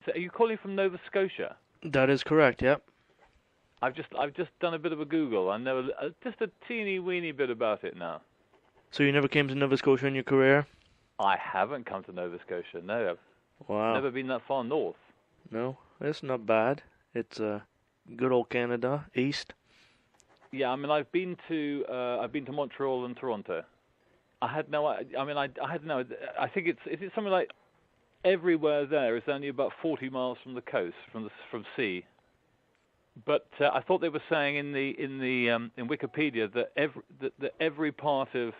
So are you calling from Nova Scotia? That is correct, yep. I've just done a bit of a Google. I know just a teeny weeny bit about it now. So you never came to Nova Scotia in your career? I haven't come to Nova Scotia. No, I've Wow. never been that far north. No, it's not bad. It's good old Canada, east. Yeah, I mean I've been to Montreal and Toronto. I had no. I mean I had no. I think is it something like everywhere there is only about 40 miles from the coast, from sea. But I thought they were saying in Wikipedia that every part of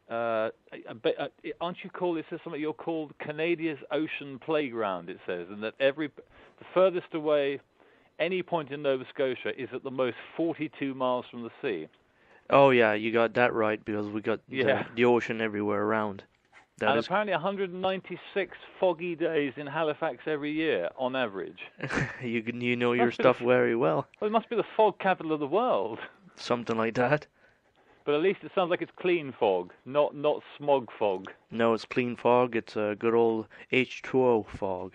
aren't you called? It says something you're called Canada's ocean playground. It says, and that the furthest away any point in Nova Scotia is at the most 42 miles from the sea. Oh yeah, you got that right because we got Yeah. the ocean everywhere around. That And is, apparently 196 foggy days in Halifax every year on average. you know your stuff very well. Well, it must be the fog capital of the world. Something like that. But at least it sounds like it's clean fog, not smog fog. No, it's clean fog. It's a good old H2O fog.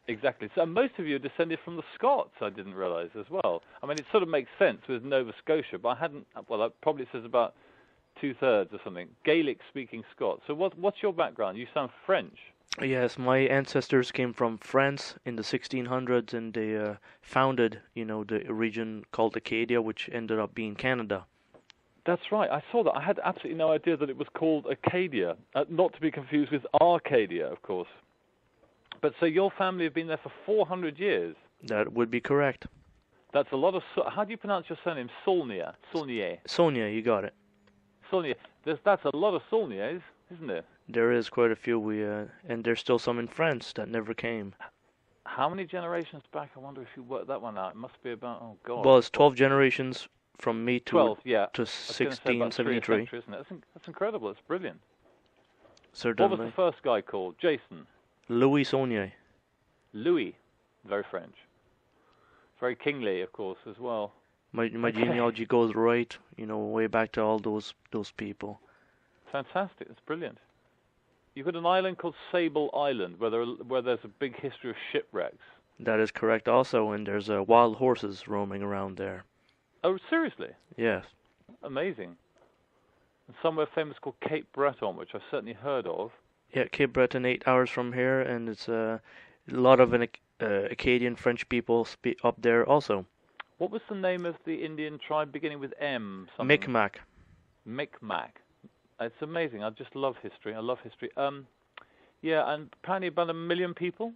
Exactly. So most of you are descended from the Scots, I didn't realize as well. I mean, it sort of makes sense with Nova Scotia, but I hadn't, well, that probably says about two-thirds or something. Gaelic-speaking Scots. So what's your background? You sound French. Yes, my ancestors came from France in the 1600s, and they founded, the region called Acadia, which ended up being Canada. That's right. I saw that. I had absolutely no idea that it was called Acadia, not to be confused with Arcadia, of course. But so your family have been there for 400 years. That would be correct. That's a lot of. How do you pronounce your surname? Saulnier. Saulnier. Sonia, you got it. Saulnier. That's a lot of Saulniers, isn't it? There is quite a few. And there's still some in France that never came. How many generations back? I wonder if you worked that one out. It must be about. Oh God. Well, it's 12 generations from me to 12. Yeah. to I was going to say about 1673. century, isn't it? That's incredible. It's brilliant. Certainly. What was the first guy called? Jason. Louis Saulnier. Louis. Very French. Very kingly, of course, as well. My genealogy goes right, way back to all those people. Fantastic. That's brilliant. You've got an island called Sable Island, where there's a big history of shipwrecks. That is correct also, and there's wild horses roaming around there. Oh, seriously? Yes. Amazing. And somewhere famous called Cape Breton, which I've certainly heard of. Yeah, Cape Breton, 8 hours from here, and it's a lot of Acadian French people up there also. What was the name of the Indian tribe beginning with M? Micmac. Micmac. It's amazing. I just love history. I love history. Yeah, and apparently about 1 million people.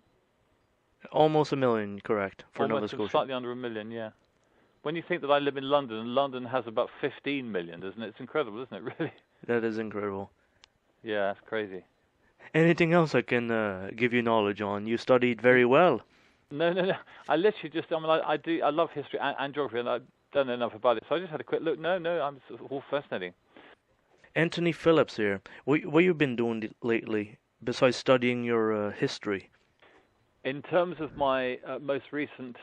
Almost 1 million, correct, for Nova Scotia. Slightly under 1 million, yeah. When you think that I live in London, and London has about 15 million, doesn't it? It's incredible, isn't it, really? That is incredible. Yeah, that's crazy. Anything else I can give you knowledge on? You studied very well. No. I literally just, I love history and geography, and I don't know enough about it, so I just had a quick look. No, I'm all fascinating. Anthony Phillips here. What you been doing lately, besides studying your history? In terms of my most recent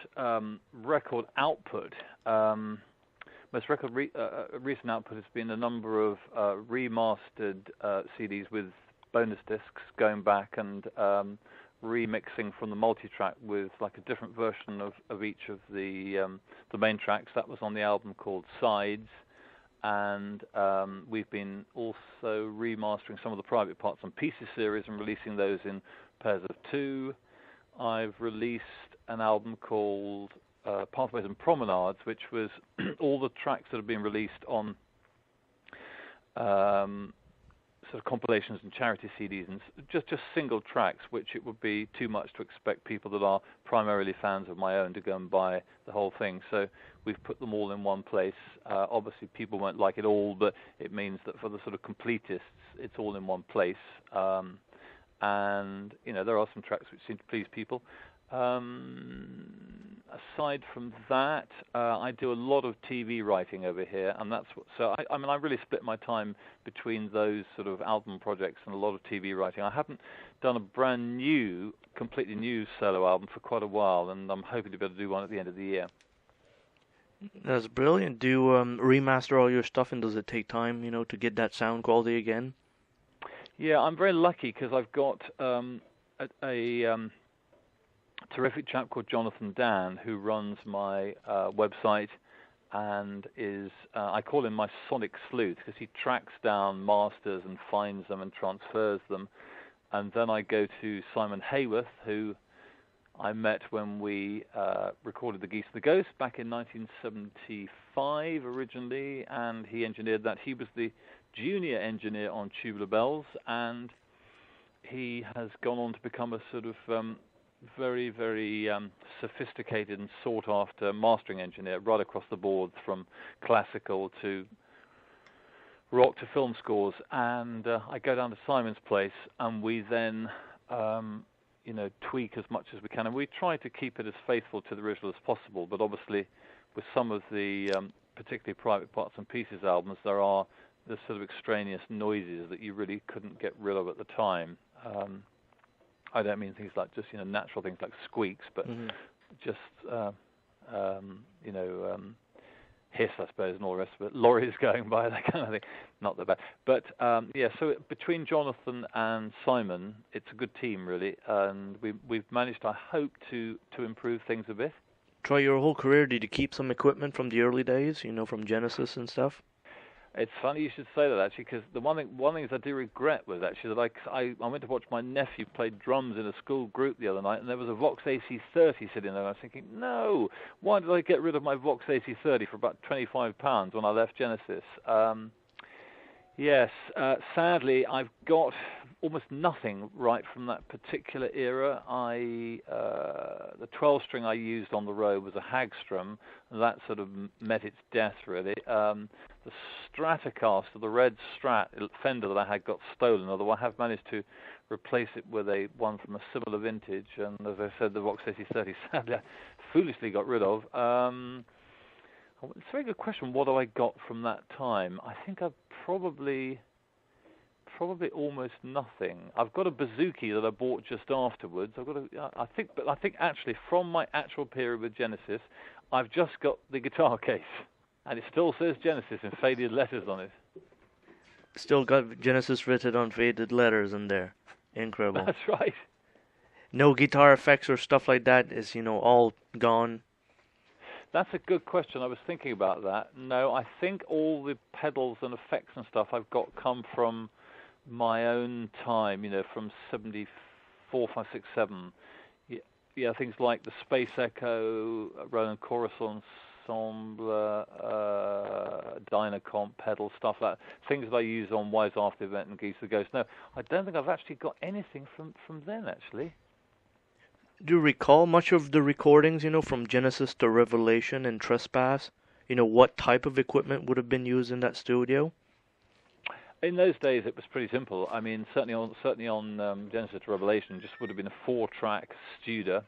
record output, recent output has been a number of remastered CDs with bonus discs, going back and remixing from the multi-track with like a different version of each of the main tracks. That was on the album called Sides, and we've been also remastering some of the private parts on Pieces series and releasing those in pairs of 2. I've released an album called Pathways and Promenades, which was all the tracks that have been released on sort of compilations and charity CDs, and just single tracks, which it would be too much to expect people that are primarily fans of my own to go and buy the whole thing. So we've put them all in one place. Obviously, people won't like it all, but it means that for the sort of completists, it's all in one place. And there are some tracks which seem to please people. Aside from that, I do a lot of TV writing over here, and that's I really split my time between those sort of album projects and a lot of TV writing. I haven't done a brand new, completely new solo album for quite a while, and I'm hoping to be able to do one at the end of the year. That's brilliant. Do you remaster all your stuff, and does it take time, to get that sound quality again? Yeah, I'm very lucky because I've got terrific chap called Jonathan Dan, who runs my website and is, I call him my sonic sleuth, because he tracks down masters and finds them and transfers them. And then I go to Simon Hayworth, who I met when we recorded The Geese and the Ghost back in 1975 originally, and he engineered that. He was the junior engineer on Tubular Bells, and he has gone on to become a sort of very, very sophisticated and sought-after mastering engineer right across the board, from classical to rock to film scores. And I go down to Simon's place, and we then tweak as much as we can, and we try to keep it as faithful to the original as possible. But obviously, with some of the particularly Private Parts and Pieces albums, there are the sort of extraneous noises that you really couldn't get rid of at the time. I don't mean things like just natural things like squeaks, but just hiss, I suppose, and all the rest of it. Lorries going by, that kind of thing. Not that bad. But so between Jonathan and Simon, it's a good team really, and we've managed, I hope, to improve things a bit. Throughout your whole career, did you keep some equipment from the early days, from Genesis and stuff? It's funny you should say that, actually, because the one thing I do regret was actually that I went to watch my nephew play drums in a school group the other night, and there was a Vox AC30 sitting there, and I was thinking, no, why did I get rid of my Vox AC30 for about £25 when I left Genesis? Yes, sadly, I've got almost nothing right from that particular era. The 12-string I used on the road was a Hagstrom, and that sort of met its death, really. The Stratocaster, the red Strat Fender that I had, got stolen, although I have managed to replace it with one from a similar vintage, and as I said, the Vox AC30, sadly, I foolishly got rid of. It's a very good question. What have I got from that time? I think I've probably almost nothing. I've got a Bouzouki that I bought just afterwards. I think actually from my actual period with Genesis, I've just got the guitar case, and it still says Genesis in faded letters on it. Still got Genesis written on faded letters in there. Incredible. That's right. No guitar effects or stuff like that is, all gone. That's a good question. I was thinking about that. No, I think all the pedals and effects and stuff I've got come from my own time, from 74, 5, 6, 7. Yeah, things like the Space Echo, Roland Chorus Ensemble, Dynacomp pedal, stuff like that. Things that I use on Wise After Event and Geese the Ghost. No, I don't think I've actually got anything from then, actually. Do you recall much of the recordings, from Genesis to Revelation and Trespass? What type of equipment would have been used in that studio? In those days, it was pretty simple. I mean, certainly on Genesis to Revelation, just would have been a 4-track Studer.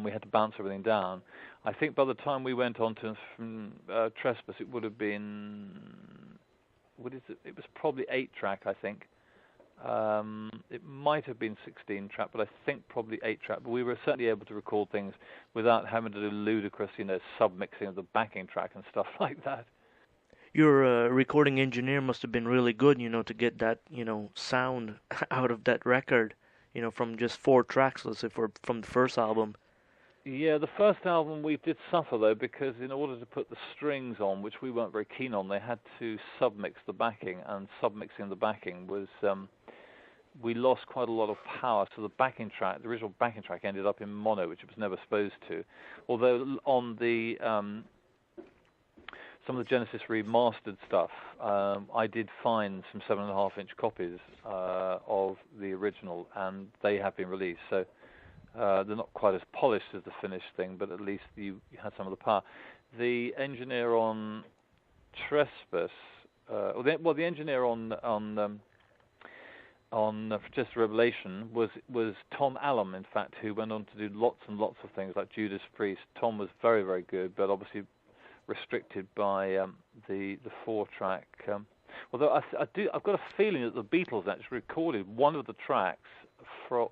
We had to bounce everything down. I think by the time we went on to Trespass, it would have been, it was probably 8-track, I think. It might have been 16-track, but I think probably 8-track. But we were certainly able to record things without having to do ludicrous, submixing of the backing track and stuff like that. Your recording engineer must have been really good, to get that, sound out of that record, from just 4 tracks, let's say, from the first album. Yeah, the first album we did suffer, though, because in order to put the strings on, which we weren't very keen on, they had to submix the backing, and submixing the backing was, we lost quite a lot of power, so the original backing track ended up in mono, which it was never supposed to. Although on the some of the Genesis remastered stuff, I did find some 7.5-inch copies of the original, and they have been released. So they're not quite as polished as the finished thing, but at least you had some of the power. The engineer on Trespass, the engineer on just Revelation was Tom Allum, in fact, who went on to do lots and lots of things like Judas Priest. Tom was very, very good, but obviously restricted by the 4-track. Although I've got a feeling that the Beatles actually recorded one of the tracks for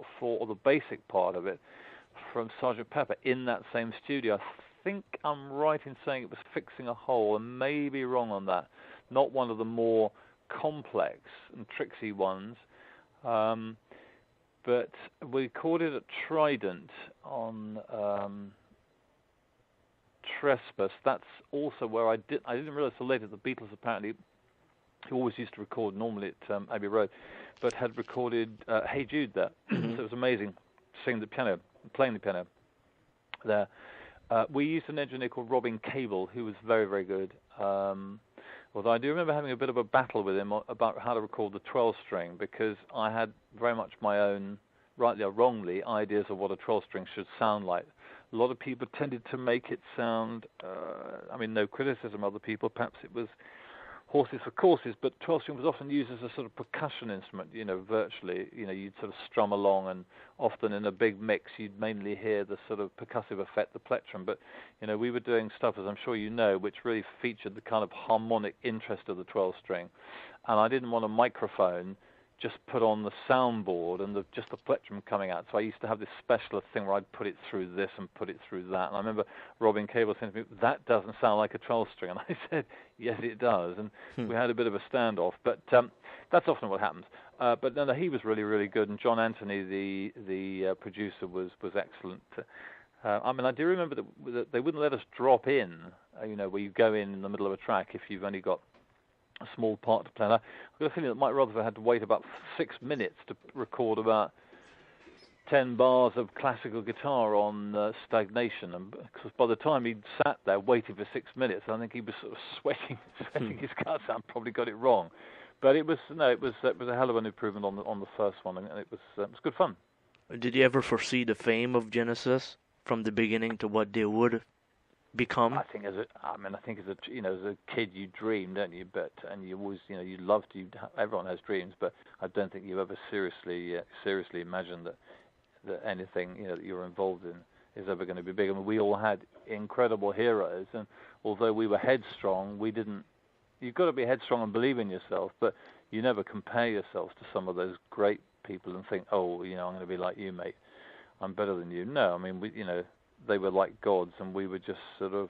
the basic part of it from Sgt. Pepper in that same studio. I think I'm right in saying it was Fixing a Hole, and may be wrong on that. Not one of the more complex and tricksy ones. But we recorded at Trident on Trespass. That's also where I didn't realize till later the Beatles apparently, who always used to record normally at Abbey Road, but had recorded Hey Jude there. So it was amazing singing the piano, playing the piano there. We used an engineer called Robin Cable, who was very, very good. Although I do remember having a bit of a battle with him about how to record the 12-string, because I had very much my own, rightly or wrongly, ideas of what a 12-string should sound like. A lot of people tended to make it sound, no criticism of other people, perhaps it was horses for courses, but 12-string was often used as a sort of percussion instrument, virtually. You'd sort of strum along, and often in a big mix, you'd mainly hear the sort of percussive effect, the plectrum. But, we were doing stuff, as I'm sure you know, which really featured the kind of harmonic interest of the 12-string. And I didn't want a microphone just put on the soundboard and just the plectrum coming out. So I used to have this specialist thing where I'd put it through this and put it through that. And I remember Robin Cable saying to me, "That doesn't sound like a 12-string." And I said, "Yes, it does." And we had a bit of a standoff. But that's often what happens. But no, he was really, really good. And John Anthony, the producer, was excellent. I do remember that they wouldn't let us drop in, where you go in the middle of a track if you've only got a small part to play. And I've got a feeling that Mike Rutherford had to wait about 6 minutes to record about 10 bars of classical guitar on Stagnation, and because by the time he'd sat there waiting for 6 minutes, I think he was sort of sweating his guts out and probably got it wrong. But it was a hell of an improvement on the first one, and it was good fun. Did you ever foresee the fame of Genesis from the beginning to what they would become? I think as a kid you dream, don't you? And you always, you love to. Everyone has dreams, but I don't think you ever seriously imagined that anything that you're involved in is ever going to be big. I mean, we all had incredible heroes, and although we were headstrong, we didn't. You've got to be headstrong and believe in yourself, but you never compare yourself to some of those great people and think, oh, I'm going to be like you, mate. I'm better than you. No, I mean, they were like gods, and we were just sort of,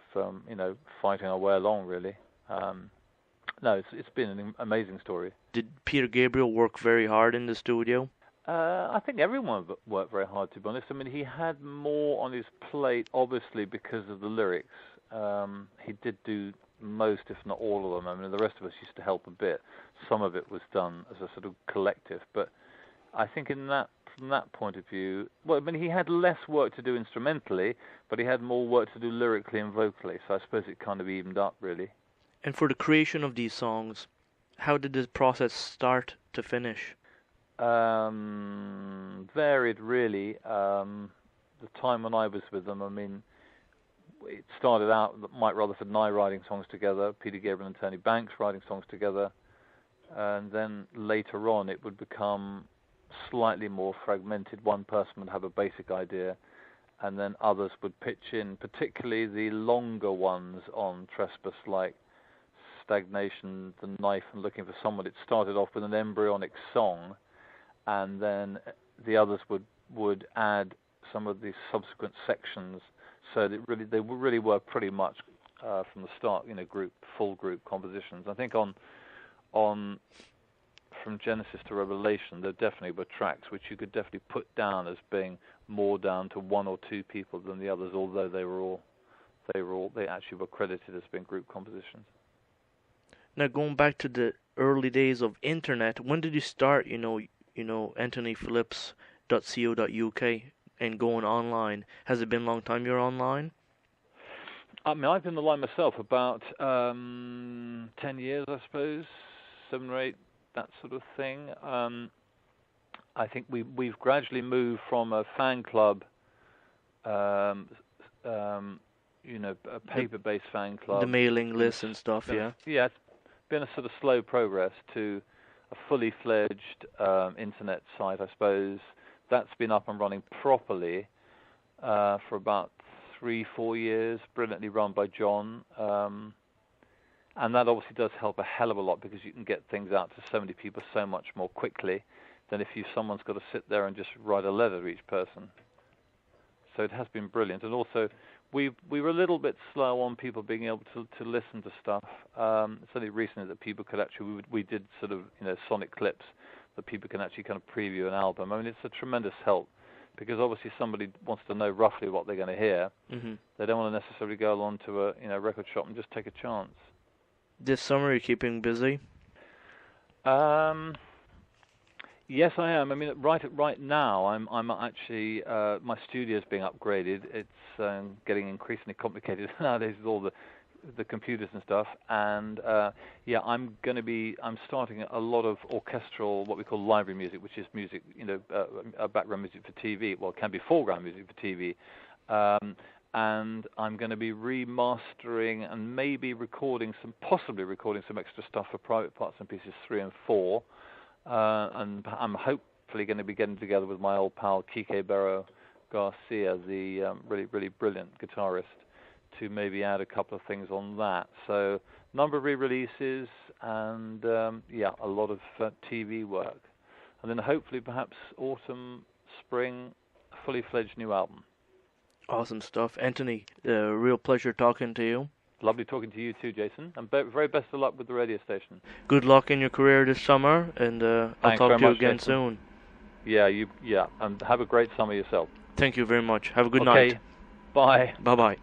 fighting our way along, really. No, it's been an amazing story. Did Peter Gabriel work very hard in the studio? I think everyone worked very hard, to be honest. I mean, he had more on his plate, obviously, because of the lyrics. He did do most, if not all of them. I mean, the rest of us used to help a bit. Some of it was done as a sort of collective, but I think from that point of view, well, I mean, he had less work to do instrumentally, but he had more work to do lyrically and vocally, so I suppose it kind of evened up, really. And for the creation of these songs, how did the process start to finish? Varied, really. The time when I was with them, I mean, it started out Mike Rutherford and I writing songs together, Peter Gabriel and Tony Banks writing songs together, and then later on it would become slightly more fragmented. One person would have a basic idea, and then others would pitch in, particularly the longer ones on Trespass, like Stagnation, The Knife, and Looking for Someone. It started off with an embryonic song, and then the others would add some of these subsequent sections, so that they really were pretty much from the start, full group compositions. I think on from Genesis to Revelation, there definitely were tracks which you could definitely put down as being more down to one or two people than the others, although they actually were credited as being group compositions. Now, going back to the early days of internet, when did you start, AnthonyPhillips.co.uk and going online? Has it been a long time you're online? I mean, I've been online myself about 10 years, I suppose, 7 or 8, that sort of thing. I think we've gradually moved from a fan club, a paper-based fan club. The mailing list and stuff, yeah. Yeah, it's been a sort of slow progress to a fully fledged internet site, I suppose. That's been up and running properly for about 3-4 years, brilliantly run by John. And that obviously does help a hell of a lot, because you can get things out to so many people so much more quickly than if someone's got to sit there and just write a letter to each person. So it has been brilliant. And also, we were a little bit slow on people being able to listen to stuff. It's only recently that people could actually, we did sort of, sonic clips that people can actually kind of preview an album. I mean, it's a tremendous help because obviously somebody wants to know roughly what they're going to hear. Mm-hmm. They don't want to necessarily go along to a record shop and just take a chance. This summer, you're keeping busy? Yes, I am. I mean, right now, I'm actually my studio's being upgraded. It's getting increasingly complicated nowadays with all the computers and stuff. And yeah, I'm starting a lot of orchestral, what we call library music, which is music, background music for TV. Well, it can be foreground music for TV. And I'm going to be remastering and maybe possibly recording some extra stuff for Private Parts and Pieces 3 and 4. And I'm hopefully going to be getting together with my old pal Kike Berro Garcia, the really, really brilliant guitarist, to maybe add a couple of things on that. So, number of re-releases and, yeah, a lot of TV work. And then hopefully perhaps autumn, spring, a fully fledged new album. Awesome stuff. Anthony, real pleasure talking to you. Lovely talking to you too, Jason. And very best of luck with the radio station. Good luck in your career this summer, and I'll talk to you again soon. Yeah, and have a great summer yourself. Thank you very much. Have a good night. Bye. Bye-bye.